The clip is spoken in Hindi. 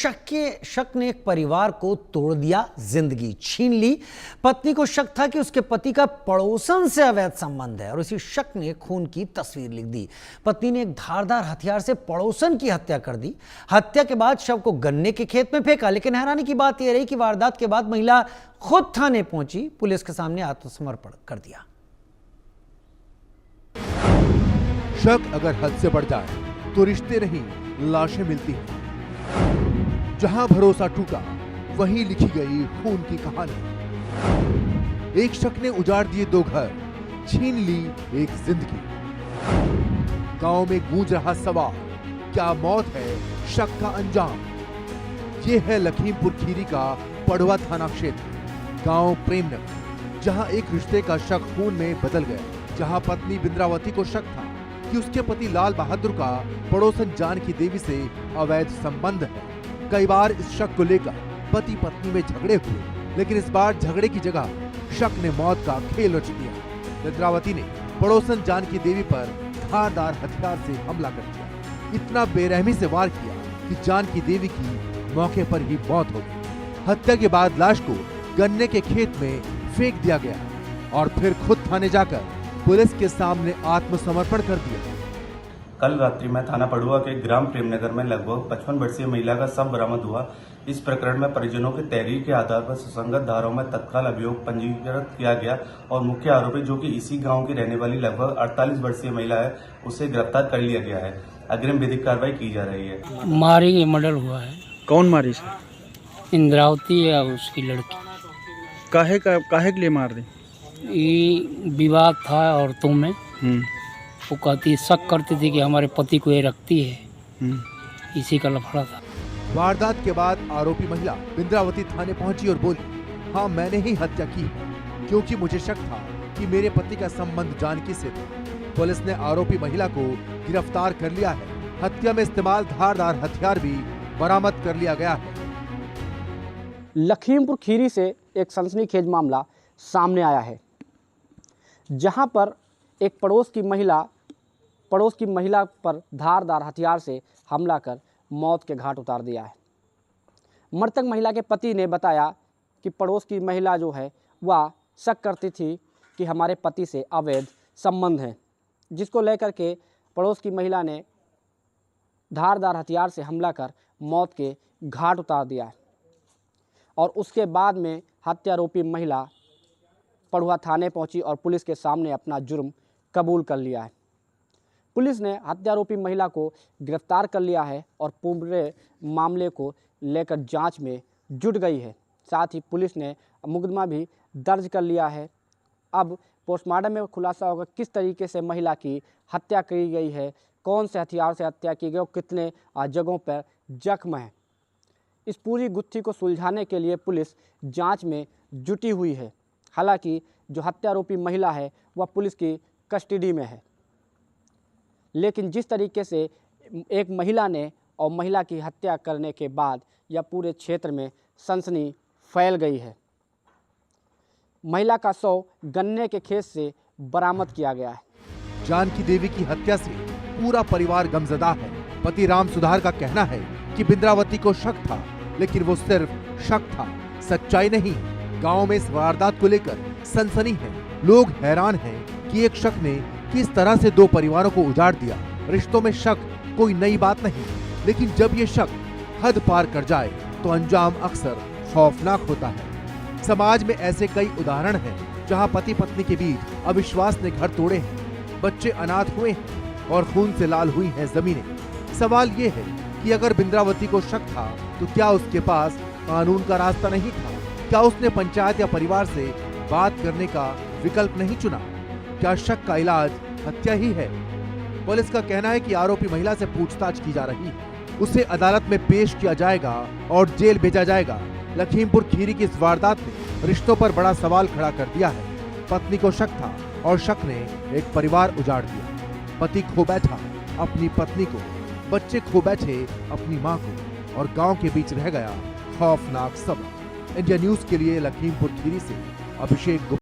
शक ने एक परिवार को तोड़ दिया, जिंदगी छीन ली। पत्नी को शक था कि उसके पति का पड़ोसन से अवैध संबंध है और इसी शक ने खून की तस्वीर लिख दी। पत्नी ने एक धारदार हथियार से पड़ोसन की हत्या कर दी। हत्या के बाद शव को गन्ने के खेत में फेंका। लेकिन हैरानी की बात यह रही कि वारदात के बाद महिला खुद थाने पहुंची, पुलिस के सामने आत्मसमर्पण कर दिया। शक अगर हद से बढ़ जाए तो रिश्ते नहीं, लाशें मिलती हैं। जहां भरोसा टूटा वहीं लिखी गई खून की कहानी। एक शक ने उजाड़ दिए 2 घर, छीन ली एक जिंदगी। गांव में गूंज रहा सवाल, क्या मौत है शक का अंजाम? ये है लखीमपुर खीरी का पड़वा थाना क्षेत्र, गांव प्रेमनगर, जहां एक रिश्ते का शक खून में बदल गया। जहां पत्नी बिंद्रावती को शक था कि उसके पति लाल बहादुर का पड़ोसन जानकी देवी से अवैध संबंध है। कई बार इस शक को लेकर पति पत्नी में झगड़े हुए, लेकिन इस बार झगड़े की जगह शक ने मौत का खेल रच दिया। बिंद्रावती ने पड़ोसन जानकी देवी पर धारदार हथियार से हमला कर दिया। इतना बेरहमी से वार किया कि जानकी देवी की मौके पर ही मौत हो गई। हत्या के बाद लाश को गन्ने के खेत में फेंक दिया गया और फिर खुद थाने जाकर पुलिस के सामने आत्मसमर्पण कर दिया। कल रात्रि में थाना पड़ुआ के ग्राम प्रेमनगर में लगभग 55 वर्षीय महिला का शव बरामद हुआ। इस प्रकरण में परिजनों की तहरीर के आधार पर सुसंगत धाराओं में तत्काल अभियोग पंजीकृत किया गया और मुख्य आरोपी, जो कि इसी गांव की रहने वाली लगभग 48 वर्षीय महिला है, उसे गिरफ्तार कर लिया गया है। अग्रिम विधिक कार्रवाई की जा रही है। मारी मर्डर हुआ है। कौन मारी सर? इंद्रावती है उसकी लड़की। काहे के लिए मार दी? ये विवाद था औरतों में। वो कहती, शक करती थी कि हमारे पति को ये रखती है। इसी का लफड़ा था। वारदात के बाद आरोपी महिला बिंद्रावती थाने पहुंची और बोली, हाँ मैंने ही हत्या की क्योंकि मुझे शक था कि मेरे पति का संबंध जानकी से था। पुलिस ने आरोपी महिला को गिरफ्तार कर लिया है। हत्या में इस्तेमाल धारदार हथियार भी बरामद कर लिया गया है। लखीमपुर खीरी से एक सनसनीखेज मामला सामने आया है, जहां पर एक पड़ोस की महिला पर धारदार हथियार से हमला कर मौत के घाट उतार दिया है। मृतक महिला के पति ने बताया कि पड़ोस की महिला जो है वह शक करती थी कि हमारे पति से अवैध संबंध है, जिसको लेकर के पड़ोस की महिला ने धारदार हथियार से हमला कर मौत के घाट उतार दिया है। और उसके बाद में हत्यारोपी महिला पड़ुआ थाने पहुंची और पुलिस के सामने अपना जुर्म कबूल कर लिया है। पुलिस ने हत्यारोपी महिला को गिरफ्तार कर लिया है और पूरे मामले को लेकर जांच में जुट गई है। साथ ही पुलिस ने मुकदमा भी दर्ज कर लिया है। अब पोस्टमार्टम में खुलासा होगा किस तरीके से महिला की हत्या की गई है, कौन से हथियार से हत्या की गई और कितने जगहों पर जख्म है। इस पूरी गुत्थी को सुलझाने के लिए पुलिस जांच में जुटी हुई है। हालांकि जो हत्यारोपी महिला है वह पुलिस की कस्टडी में है, लेकिन जिस तरीके से एक महिला ने और महिला की हत्या करने के बाद यह पूरे क्षेत्र में सनसनी फैल गई है। महिला का शव गन्ने के खेत से बरामद किया गया है। जानकी देवी की हत्या से पूरा परिवार गमजदा है। पति राम सुधार का कहना है कि बिंद्रावती को शक था, लेकिन वो सिर्फ शक था, सच्चाई नहीं। गांव में इस वारदात को लेकर सनसनी है। लोग हैरान हैं कि एक शक ने किस तरह से 2 परिवारों को उजाड़ दिया। रिश्तों में शक कोई नई बात नहीं, लेकिन जब ये शक हद पार कर जाए तो अंजाम अक्सर खौफनाक होता है। समाज में ऐसे कई उदाहरण हैं जहां पति पत्नी के बीच अविश्वास ने घर तोड़े हैं, बच्चे अनाथ हुए हैं और खून से लाल हुई हैं जमीनें। सवाल ये है कि अगर बिंद्रावती को शक था तो क्या उसके पास कानून का रास्ता नहीं था? क्या उसने पंचायत या परिवार से बात करने का विकल्प नहीं चुना? क्या शक का इलाज हत्या ही है? पुलिस का कहना है कि आरोपी महिला से पूछताछ की जा रही है। उसे अदालत में पेश किया जाएगा और जेल भेजा जाएगा। लखीमपुर खीरी की इस वारदात ने रिश्तों पर बड़ा सवाल खड़ा कर दिया है। पत्नी को शक था और शक ने एक परिवार उजाड़ दिया। पति खो बैठा अपनी पत्नी को, बच्चे खो बैठे अपनी मां को और गांव के बीच रह गया खौफनाक सबक। इंडिया न्यूज के लिए लखीमपुर खीरी से अभिषेक